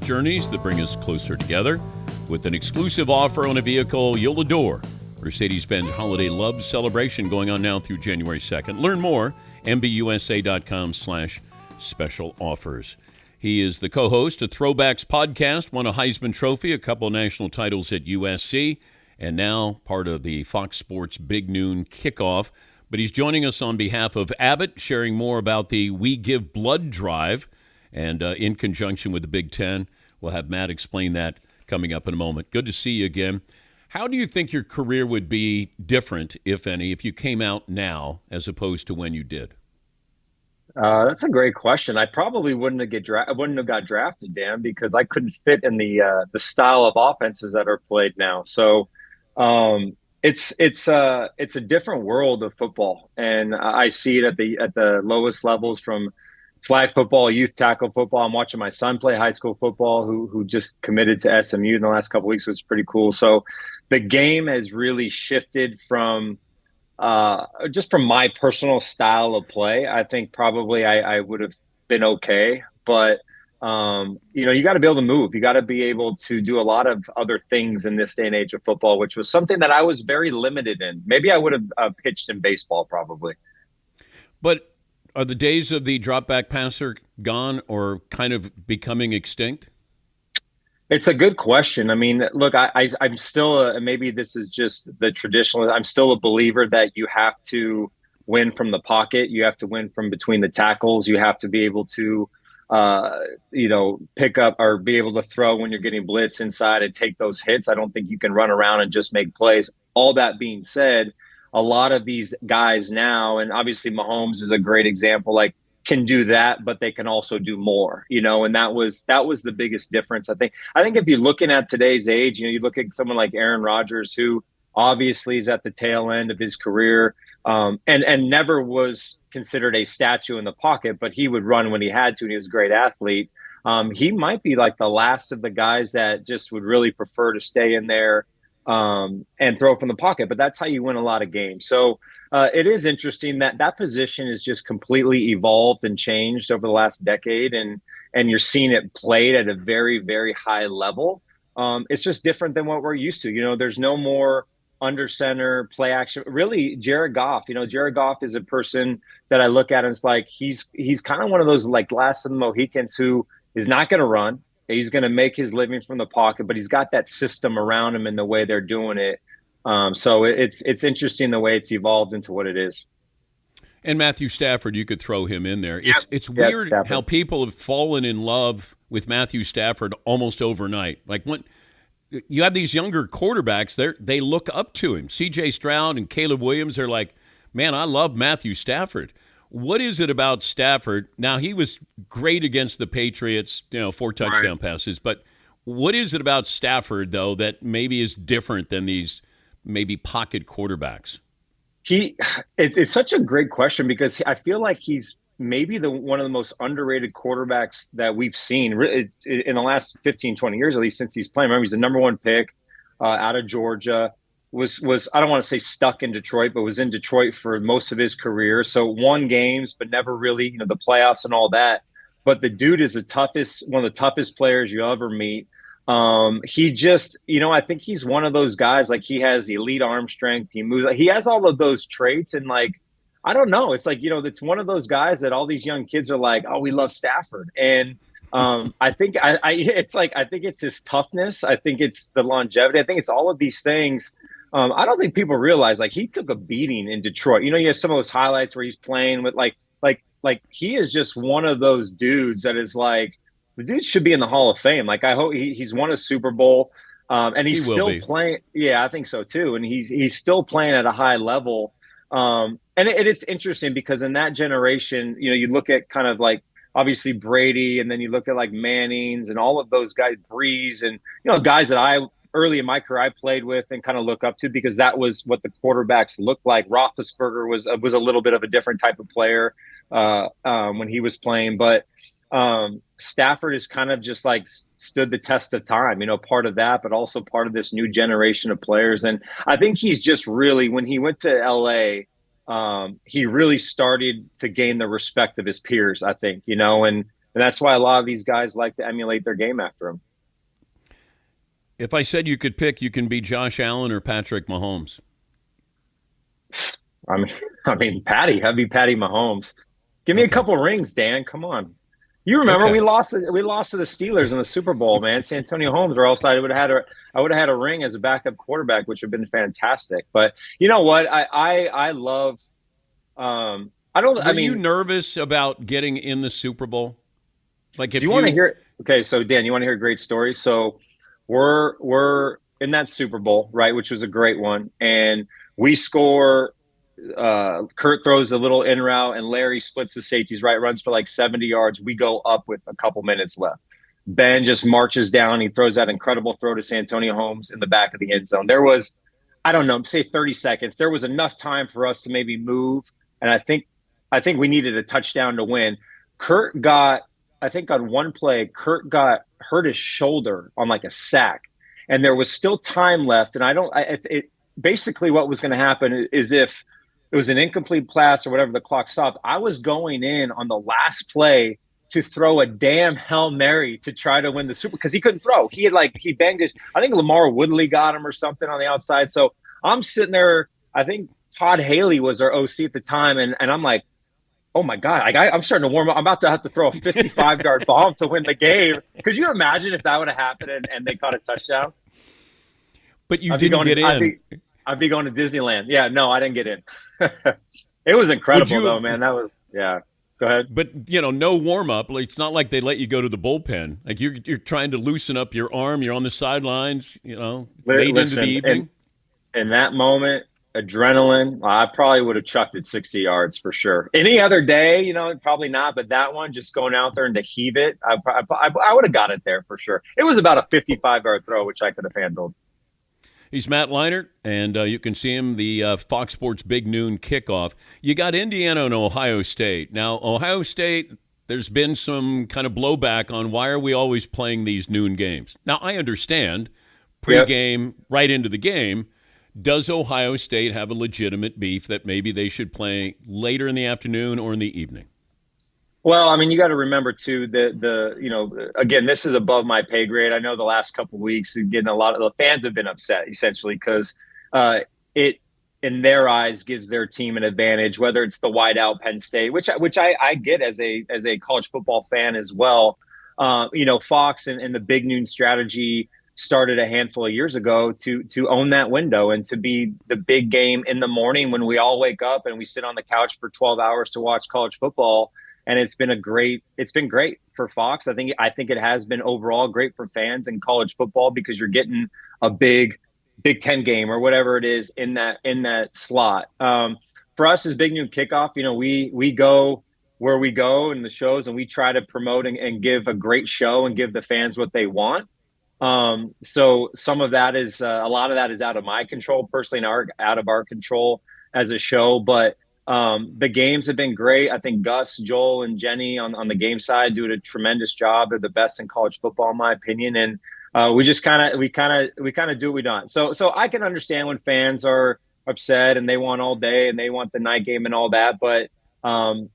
journeys that bring us closer together with an exclusive offer on a vehicle you'll adore. Mercedes-Benz Holiday Love Celebration going on now through January 2nd. Learn more, mbusa.com/special offers. He is the co-host of Throwbacks podcast, won a Heisman Trophy, a couple national titles at USC, and now part of the Fox Sports Big Noon Kickoff. But he's joining us on behalf of Abbott, sharing more about the We Give Blood drive, and in conjunction with the Big Ten. We'll have Matt explain that coming up in a moment. Good to see you again. How do you think your career would be different, if any, if you came out now as opposed to when you did? That's a great question. I probably wouldn't have got drafted, Dan, because I couldn't fit in the style of offenses that are played now. So it's a different world of football, and I see it at the lowest levels, from flag football, youth tackle football. I'm watching my son play high school football, who just committed to SMU in the last couple of weeks, which was pretty cool. So the game has really shifted from just from my personal style of play. I think probably I would have been okay, but you got to be able to move. You got to be able to do a lot of other things in this day and age of football, which was something that I was very limited in. Maybe I would have pitched in baseball probably. But are the days of the drop back passer gone or kind of becoming extinct? It's a good question. I mean, look, I'm still maybe this is just the traditional. I'm still a believer that you have to win from the pocket. You have to win from between the tackles. You have to be able to, pick up or be able to throw when you're getting blitz inside and take those hits. I don't think you can run around and just make plays. All that being said, a lot of these guys now, and obviously Mahomes is a great example, like, can do that, but they can also do more, and that was the biggest difference. I think if you're looking at today's age, you look at someone like Aaron Rodgers, who obviously is at the tail end of his career, and never was considered a statue in the pocket, but he would run when he had to, and he was a great athlete. He might be like the last of the guys that just would really prefer to stay in there and throw from the pocket, but that's how you win a lot of games. So it is interesting that position is just completely evolved and changed over the last decade, and you're seeing it played at a very, very high level. It's just different than what we're used to. There's no more under center play action. Really, Jared Goff. Jared Goff is a person that I look at and it's like he's kind of one of those like last of the Mohicans who is not going to run. He's going to make his living from the pocket, but he's got that system around him and the way they're doing it. So it's interesting the way it's evolved into what it is. And Matthew Stafford, you could throw him in there. Yep. It's weird Stafford. How people have fallen in love with Matthew Stafford almost overnight. Like, when you have these younger quarterbacks, they look up to him. C.J. Stroud and Caleb Williams, they're like, man, I love Matthew Stafford. What is it about Stafford? Now, he was great against the Patriots, 4 touchdown passes. But what is it about Stafford, though, that maybe is different than these maybe pocket quarterbacks? It's such a great question, because I feel like he's maybe one of the most underrated quarterbacks that we've seen in the last 15, 20 years, at least since he's playing. Remember, he's the number one pick out of Georgia. Was I don't want to say stuck in Detroit, but was in Detroit for most of his career. So won games, but never really, the playoffs and all that. But the dude is one of the toughest players you ever meet. He just, I think he's one of those guys, like, he has elite arm strength. He moves, he has all of those traits. And like, I don't know. It's like, it's one of those guys that all these young kids are like, oh, we love Stafford. And I think I think it's his toughness. I think it's the longevity. I think it's all of these things. I don't think people realize, like, he took a beating in Detroit. You have some of those highlights where he's playing with like he is just one of those dudes that is like, the dude should be in the Hall of Fame. Like, I hope he's won a Super Bowl, and he's still playing. Yeah, I think so too. And he's still playing at a high level. And it's interesting because in that generation, you look at kind of like obviously Brady, and then you look at like Mannings and all of those guys, Breeze, and guys that I early in my career I played with and kind of look up to, because that was what the quarterbacks looked like. Roethlisberger was a little bit of a different type of player when he was playing, but Stafford is kind of just like stood the test of time, part of that, but also part of this new generation of players. And I think he's just really, when he went to LA, he really started to gain the respect of his peers, I think, and And that's why a lot of these guys like to emulate their game after him. If I said you could pick, you can be Josh Allen or Patrick Mahomes. Patty. I'd be Patty Mahomes. Give me a couple rings, Dan. Come on. You remember we lost to the Steelers in the Super Bowl, man. It's Antonio Holmes, or else I would have had a ring as a backup quarterback, which would have been fantastic. But you know what? I love. Were you nervous about getting in the Super Bowl? Like, if do you want to hear? Okay, so Dan, you want to hear a great story? So we're in that Super Bowl, right, which was a great one, and we score. Kurt throws a little in route, and Larry splits the safeties right, runs for like 70 yards. We go up with a couple minutes left. Ben just marches down. He throws that incredible throw to Santonio Holmes in the back of the end zone. There was, I don't know, say 30 seconds. There was enough time for us to maybe move, and I think we needed a touchdown to win. I think on one play, Kurt got hurt his shoulder on like a sack, and there was still time left. And basically what was going to happen is if it was an incomplete pass or whatever, the clock stopped, I was going in on the last play to throw a damn Hail Mary to try to win the Super, because he couldn't throw. He banged his, I think Lamar Woodley got him or something on the outside. So I'm sitting there, I think Todd Haley was our OC at the time, and I'm like, oh my God, I'm starting to warm up. I'm about to have to throw a 55-yard bomb to win the game. Could you imagine if that would have happened and they caught a touchdown? But you didn't get in. I'd be going to Disneyland. Yeah, no, I didn't get in. It was incredible, though, man. That was, yeah. Go ahead. But, no warm-up. It's not like they let you go to the bullpen. Like, you're trying to loosen up your arm. You're on the sidelines, late into the evening. In that moment, adrenaline, I probably would have chucked it 60 yards for sure. Any other day, probably not. But that one, just going out there and to heave it, I would have got it there for sure. It was about a 55-yard throw, which I could have handled. He's Matt Leinart, and you can see him the Fox Sports Big Noon Kickoff. You got Indiana and Ohio State. Now, Ohio State, there's been some kind of blowback on why are we always playing these noon games. Now, I understand pregame, right into the game. Does Ohio State have a legitimate beef that maybe they should play later in the afternoon or in the evening? Well, you got to remember too that again, this is above my pay grade. I know the last couple of weeks, getting a lot of the fans have been upset essentially because it, in their eyes, gives their team an advantage. Whether it's the whiteout Penn State, which I get as a college football fan as well. Fox and the Big Noon strategy started a handful of years ago to own that window and to be the big game in the morning when we all wake up and we sit on the couch for 12 hours to watch college football. And it's been great for Fox. I think it has been overall great for fans in college football because you're getting a Big Ten game or whatever it is in that slot. For us as Big Noon Kickoff, we go where we go in the shows and we try to promote and give a great show and give the fans what they want. So some of that is a lot of that is out of my control personally and out of our control as a show, but the games have been great. I think Gus, Joel, and Jenny on the game side do a tremendous job. They're the best in college football, in my opinion. And we just kind of do what we don't. So I can understand when fans are upset and they want all day and they want the night game and all that. But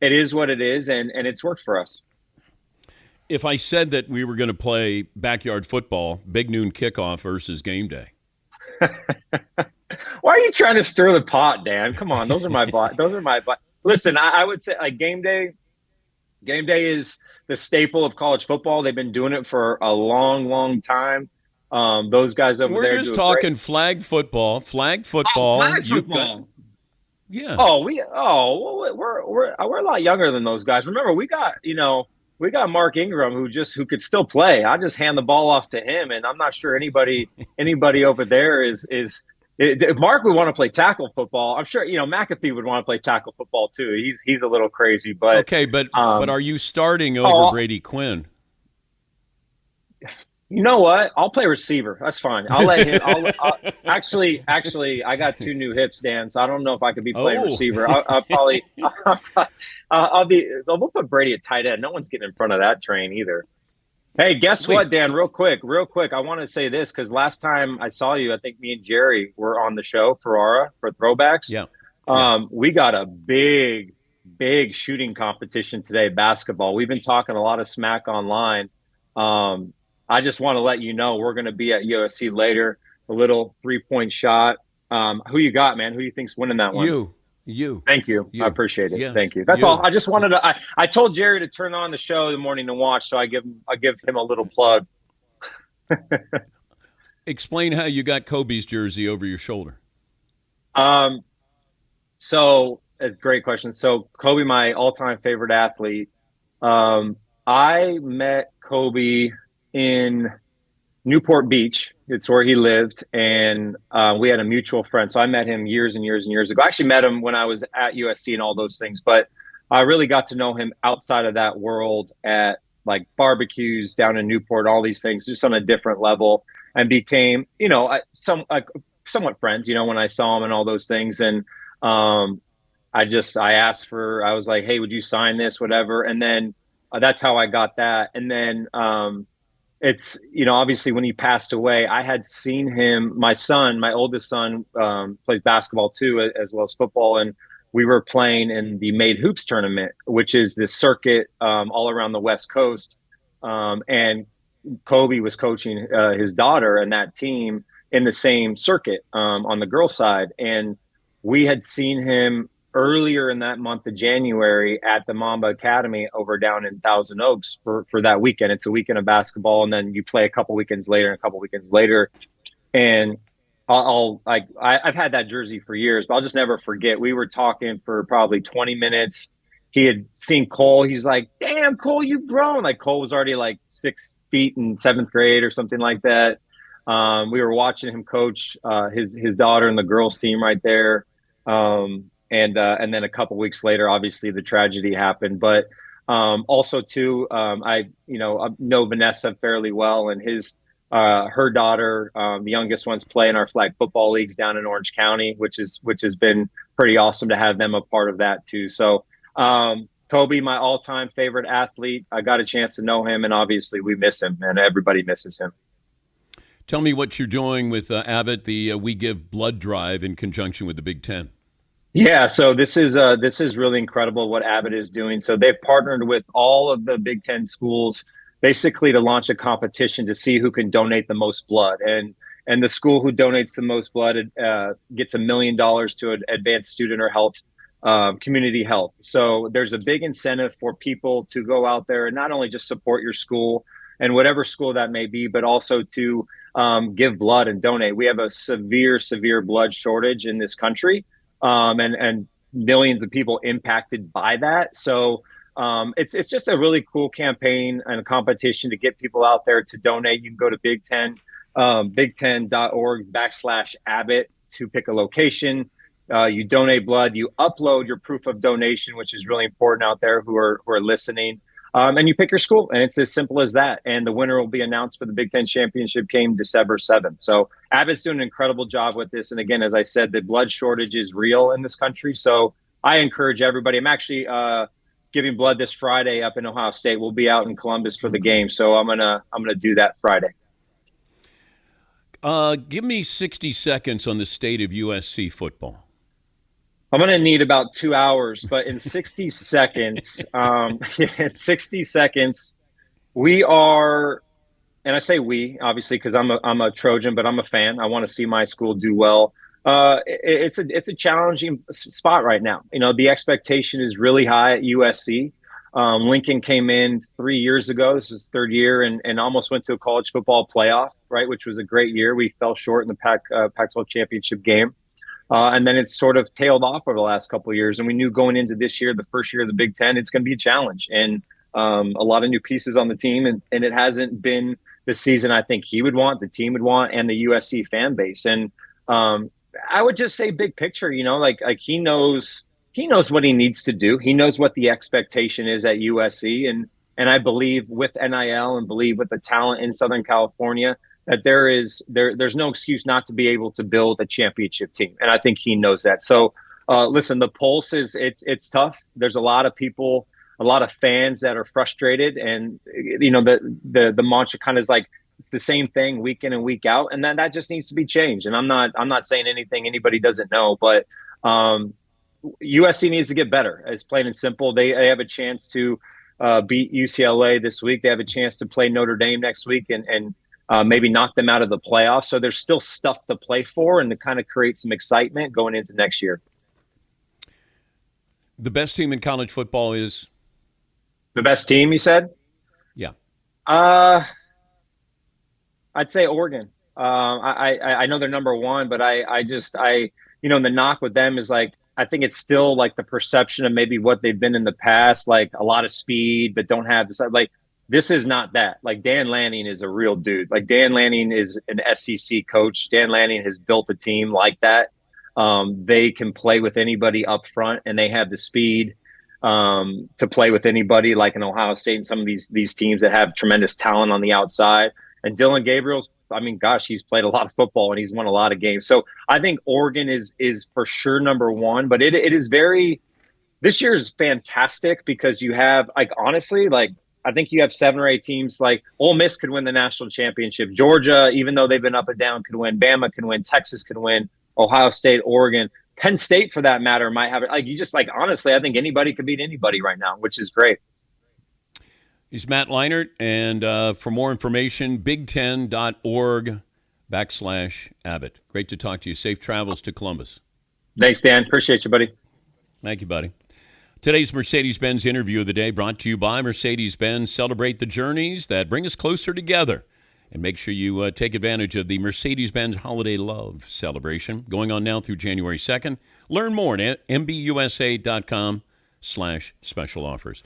it is what it is, and it's worked for us. If I said that we were going to play backyard football, Big Noon Kickoff versus Game Day. Why are you trying to stir the pot, Dan? Come on, those are my Listen, I would say like Game Day is the staple of college football. They've been doing it for a long, long time. Those guys over there. We're just talking flag football. Flag football. Yeah. We're a lot younger than those guys. Remember, we got Mark Ingram who could still play. I just hand the ball off to him, and I'm not sure anybody over there is. If Mark would want to play tackle football, I'm sure McAfee would want to play tackle football too. He's a little crazy, but okay. But are you starting over Brady Quinn? You know what? I'll play receiver. That's fine. I'll let him. Actually, I got two new hips, Dan. So I don't know if I could be playing receiver. I'll probably. We'll put Brady at tight end. No one's getting in front of that train either. Hey, guess what, Dan? Real quick. I want to say this because last time I saw you, I think me and Jerry were on the show for Throwbacks. Yeah. We got a big big shooting competition today, basketball. We've been talking a lot of smack online. I just want to let you know we're going to be at USC later. A little 3-point shot. Who you got, man? Who do you think's winning that one? You. Thank you. I appreciate it. Yes, Thank you. That's all. I just wanted to. I told Jerry to turn on the show in the morning to watch, so I give him a little plug. Explain how you got Kobe's jersey over your shoulder. So a great question. So Kobe, my all-time favorite athlete. I met Kobe in Newport Beach. It's where he lived, and we had a mutual friend. So I met him years and years and years ago. I actually met him when I was at USC and all those things, but I really got to know him outside of that world at like barbecues down in Newport, all these things, just on a different level, and became, somewhat friends, when I saw him and all those things. And I asked for, I was like, hey, would you sign this, whatever. And then that's how I got that. And then it's, obviously when he passed away, I had seen him, my oldest son plays basketball too, as well as football. And we were playing in the Made Hoops tournament, which is this circuit all around the West Coast. And Kobe was coaching his daughter and that team in the same circuit on the girls' side. And we had seen him earlier in that month of January at the Mamba Academy over down in Thousand Oaks for that weekend. It's a weekend of basketball, and then you play a couple weekends later. And I've had that jersey for years, but I'll just never forget. We were talking for probably 20 minutes. He had seen Cole. He's like, damn, Cole, you've grown. Like Cole was already like 6 feet in 7th grade or something like that. We were watching him coach his daughter and the girls team right there. And then a couple weeks later, obviously the tragedy happened. But also too, I know Vanessa fairly well, and her daughter, the youngest ones, play in our flag football leagues down in Orange County, which has been pretty awesome to have them a part of that too. So Kobe, my all-time favorite athlete. I got a chance to know him, and obviously we miss him, and everybody misses him. Tell me what you're doing with Abbott, the We Give Blood drive in conjunction with the Big Ten. Yeah, so this is really incredible what Abbott is doing. So they've partnered with all of the Big Ten schools basically to launch a competition to see who can donate the most blood. And the school who donates the most blood gets $1 million to advance student or health, community health. So there's a big incentive for people to go out there and not only just support your school and whatever school that may be, but also to give blood and donate. We have a severe blood shortage in this country. And millions of people impacted by that. So it's just a really cool campaign and a competition to get people out there to donate. You can go to big10.org/Abbott to pick a location. You donate blood, you upload your proof of donation, which is really important out there who are listening. And you pick your school, and it's as simple as that. And the winner will be announced for the Big Ten Championship game December 7th. So Abbott's doing an incredible job with this. And again, as I said, the blood shortage is real in this country. So I encourage everybody. I'm actually giving blood this Friday up in Ohio State. We'll be out in Columbus for the game. So I'm gonna do that Friday. Give me 60 seconds on the state of USC football. I'm going to need about 2 hours, but in 60 seconds, we are, and I say we, obviously, because I'm a Trojan, but I'm a fan. I want to see my school do well. It's a challenging spot right now. The expectation is really high at USC. Lincoln came in 3 years ago. This is third year and almost went to a college football playoff, right, which was a great year. We fell short in the Pac-12 championship game. And then it's sort of tailed off over the last couple of years. And we knew going into this year, the first year of the Big Ten, it's going to be a challenge. And a lot of new pieces on the team. And it hasn't been the season I think he would want, the team would want, and the USC fan base. And I would just say big picture, like he knows what he needs to do. He knows what the expectation is at USC. And I believe with NIL and believe with the talent in Southern California, that there's no excuse not to be able to build a championship team. And I think he knows that. So listen, the pulse it's tough. There's a lot of people, a lot of fans that are frustrated. And, the mantra kind of is like, it's the same thing week in and week out. And then that just needs to be changed. And I'm not saying anything anybody doesn't know, but USC needs to get better. It's plain and simple. They have a chance to beat UCLA this week. They have a chance to play Notre Dame next week and maybe knock them out of the playoffs. So there's still stuff to play for and to kind of create some excitement going into next year. The best team in college football is? The best team, you said? Yeah. I'd say Oregon. I know they're number one, but the knock with them is like, I think it's still like the perception of maybe what they've been in the past, like a lot of speed, but don't have this. Like, this is not that. Like, Dan Lanning is a real dude. Like, Dan Lanning is an SEC coach. Dan Lanning has built a team like that. They can play with anybody up front, and they have the speed to play with anybody, like in Ohio State and some of these teams that have tremendous talent on the outside. And Dylan Gabriel's, he's played a lot of football and he's won a lot of games. So I think Oregon is for sure number one, but it is this year is fantastic because you have, like, honestly, like, I think you have 7 or 8 teams. Like, Ole Miss could win the national championship. Georgia, even though they've been up and down, could win. Bama can win. Texas can win. Ohio State, Oregon, Penn State, for that matter, might have it. Like, you just, like, honestly, I think anybody could beat anybody right now, which is great. He's Matt Leinart, and for more information, big10.org/Abbott. Great to talk to you. Safe travels to Columbus. Thanks, Dan. Appreciate you, buddy. Thank you, buddy. Today's Mercedes-Benz interview of the day brought to you by Mercedes-Benz. Celebrate the journeys that bring us closer together. And make sure you take advantage of the Mercedes-Benz Holiday Love Celebration going on now through January 2nd. Learn more at mbusa.com/special offers.